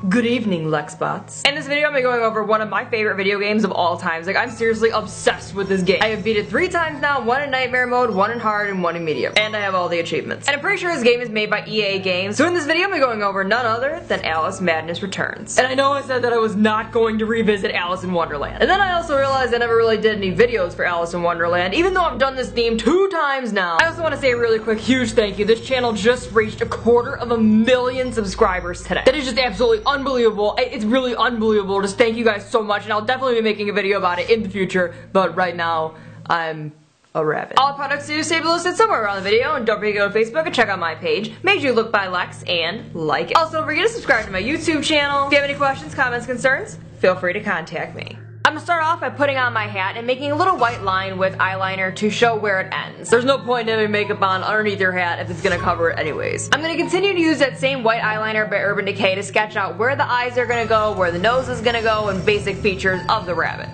Good evening, Lexbots. In this video, I'm gonna be going over one of my favorite video games of all times. Like, I'm seriously obsessed with this game. I have beat it 3 times now, 1 in Nightmare Mode, 1 in Hard, and 1 in Medium. And I have all the achievements. And I'm pretty sure this game is made by EA Games. So in this video, I'm gonna be going over none other than Alice Madness Returns. And I know I said that I was not going to revisit Alice in Wonderland. And then I also realized I never really did any videos for Alice in Wonderland, even though I've done this theme 2 times now. I also want to say a really quick, huge thank you. This channel just reached 250,000 subscribers today. That is just absolutely unbelievable. It's really unbelievable. Just thank you guys so much, and I'll definitely be making a video about it in the future, but right now, I'm a rabbit. All products do stay listed somewhere around the video, and don't forget to go to Facebook and check out my page, Made You Look by Lex, and like it. Also, don't forget to subscribe to my YouTube channel. If you have any questions, comments, concerns, feel free to contact me. I'm gonna start off by putting on my hat and making a little white line with eyeliner to show where it ends. There's no point in having makeup on underneath your hat if it's gonna cover it anyways. I'm gonna continue to use that same white eyeliner by Urban Decay to sketch out where the eyes are gonna go, where the nose is gonna go, and basic features of the rabbit.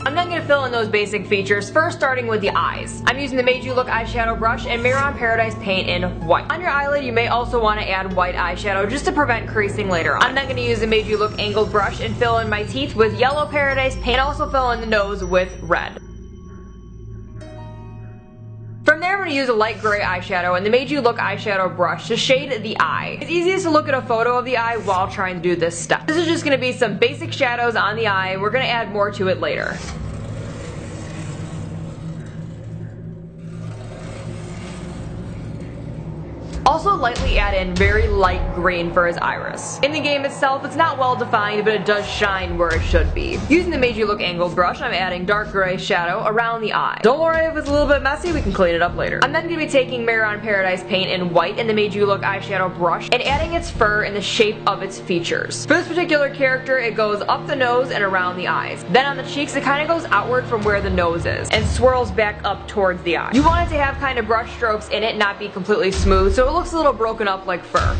I'm then going to fill in those basic features, first starting with the eyes. I'm using the Made You Look eyeshadow brush and Mirror on Paradise paint in white. On your eyelid, you may also want to add white eyeshadow just to prevent creasing later on. I'm then going to use the Made You Look angled brush and fill in my teeth with yellow Paradise paint, and also fill in the nose with red. From there, I'm going to use a light gray eyeshadow and the Made You Look eyeshadow brush to shade the eye. It's easiest to look at a photo of the eye while trying to do this step. This is just going to be some basic shadows on the eye. We're going to add more to it later. Also lightly add in very light green for his iris. In the game itself, it's not well defined, but it does shine where it should be. Using the Made You Look angled brush, I'm adding dark gray shadow around the eye. Don't worry if it's a little bit messy, we can clean it up later. I'm then going to be taking Mirror on Paradise paint in white and the Made You Look eyeshadow brush and adding its fur in the shape of its features. For this particular character, it goes up the nose and around the eyes. Then on the cheeks, it kind of goes outward from where the nose is and swirls back up towards the eye. You want it to have kind of brush strokes in it, not be completely smooth, so it looks a little broken up like fur.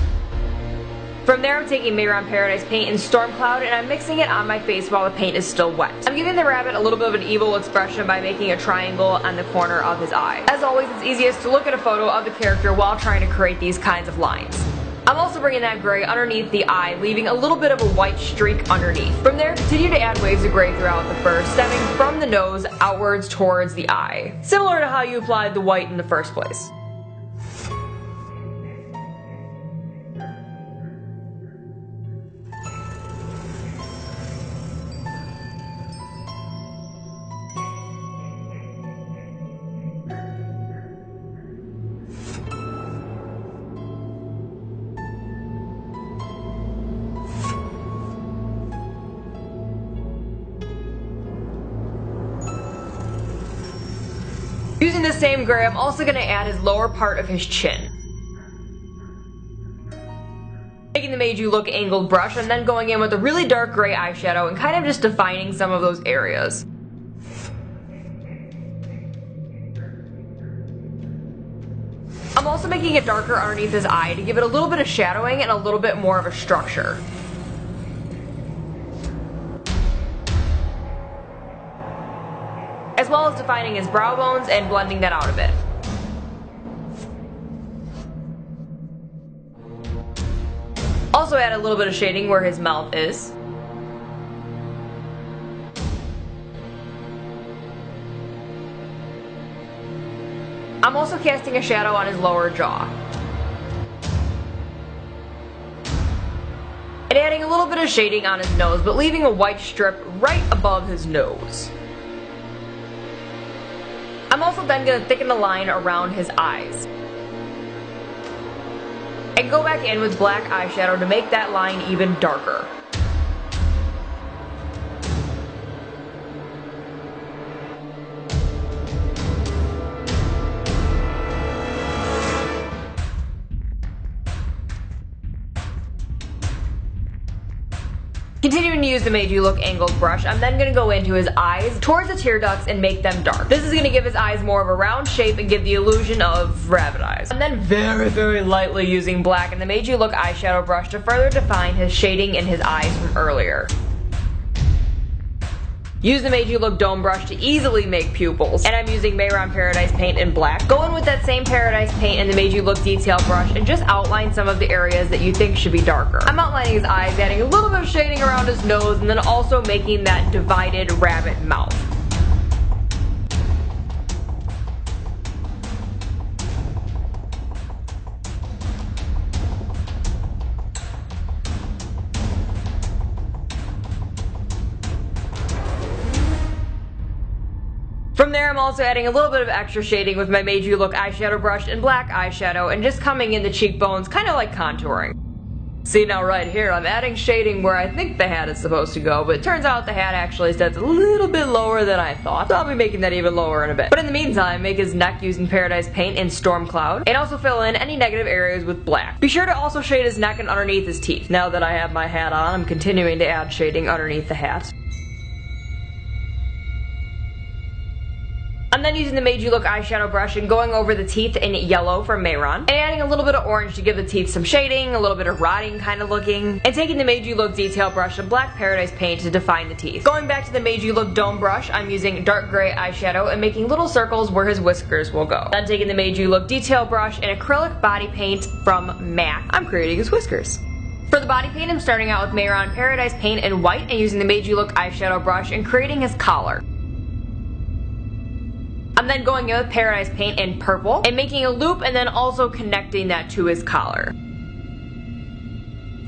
From there, I'm taking Mirror on Paradise paint in Storm Cloud and I'm mixing it on my face while the paint is still wet. I'm giving the rabbit a little bit of an evil expression by making a triangle on the corner of his eye. As always, it's easiest to look at a photo of the character while trying to create these kinds of lines. I'm also bringing that gray underneath the eye, leaving a little bit of a white streak underneath. From there, continue to add waves of gray throughout the fur, stemming from the nose outwards towards the eye, similar to how you applied the white in the first place. Using the same gray, I'm also going to add his lower part of his chin. Taking the Made You Look angled brush and then going in with a really dark gray eyeshadow and kind of just defining some of those areas. I'm also making it darker underneath his eye to give it a little bit of shadowing and a little bit more of a structure. As well as defining his brow bones and blending that out a bit. Also add a little bit of shading where his mouth is. I'm also casting a shadow on his lower jaw. And adding a little bit of shading on his nose, but leaving a white strip right above his nose. I'm also then going to thicken the line around his eyes. And go back in with black eyeshadow to make that line even darker. Continuing to use the Made You Look angled brush, I'm then going to go into his eyes, towards the tear ducts, and make them dark. This is going to give his eyes more of a round shape and give the illusion of rabbit eyes. I'm then very lightly using black and the Made You Look eyeshadow brush to further define his shading in his eyes from earlier. Use the Made You Look Dome brush to easily make pupils. And I'm using Mehron Paradise Paint in black. Go in with that same Paradise Paint and the Made You Look Detail brush and just outline some of the areas that you think should be darker. I'm outlining his eyes, adding a little bit of shading around his nose, and then also making that divided rabbit mouth. From there, I'm also adding a little bit of extra shading with my Made You Look eyeshadow brush and black eyeshadow and just coming in the cheekbones, kind of like contouring. See, now right here, I'm adding shading where I think the hat is supposed to go, but it turns out the hat actually sets a little bit lower than I thought, so I'll be making that even lower in a bit. But in the meantime, make his neck using Paradise Paint in Storm Cloud, and also fill in any negative areas with black. Be sure to also shade his neck and underneath his teeth. Now that I have my hat on, I'm continuing to add shading underneath the hat. I'm then using the Made You Look eyeshadow brush and going over the teeth in yellow from Mehron, and adding a little bit of orange to give the teeth some shading, a little bit of rotting kind of looking, and taking the Made You Look detail brush and black Paradise Paint to define the teeth. Going back to the Made You Look dome brush, I'm using dark gray eyeshadow and making little circles where his whiskers will go. Then taking the Made You Look detail brush and acrylic body paint from MAC, I'm creating his whiskers. For the body paint, I'm starting out with Mehron Paradise Paint in white and using the Made You Look eyeshadow brush and creating his collar. I'm then going in with Paradise Paint in purple and making a loop and then also connecting that to his collar.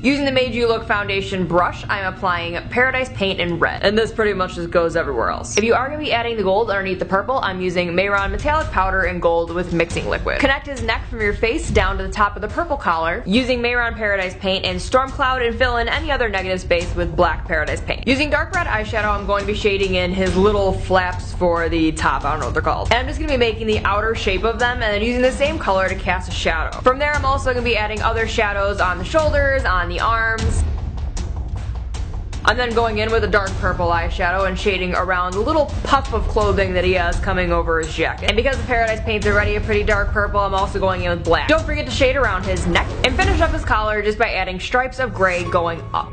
Using the Made You Look foundation brush, I'm applying Paradise Paint in red, and this pretty much just goes everywhere else. If you are going to be adding the gold underneath the purple, I'm using Mehron metallic powder in gold with mixing liquid. Connect his neck from your face down to the top of the purple collar, using Mehron Paradise Paint in Storm Cloud, and fill in any other negative space with black Paradise Paint. Using dark red eyeshadow, I'm going to be shading in his little flaps for the top, I don't know what they're called. And I'm just going to be making the outer shape of them and then using the same color to cast a shadow. From there, I'm also going to be adding other shadows on the shoulders, on the arms. I'm then going in with a dark purple eyeshadow and shading around the little puff of clothing that he has coming over his jacket. And because the Paradise Paint's already a pretty dark purple, I'm also going in with black. Don't forget to shade around his neck and finish up his collar just by adding stripes of gray going up.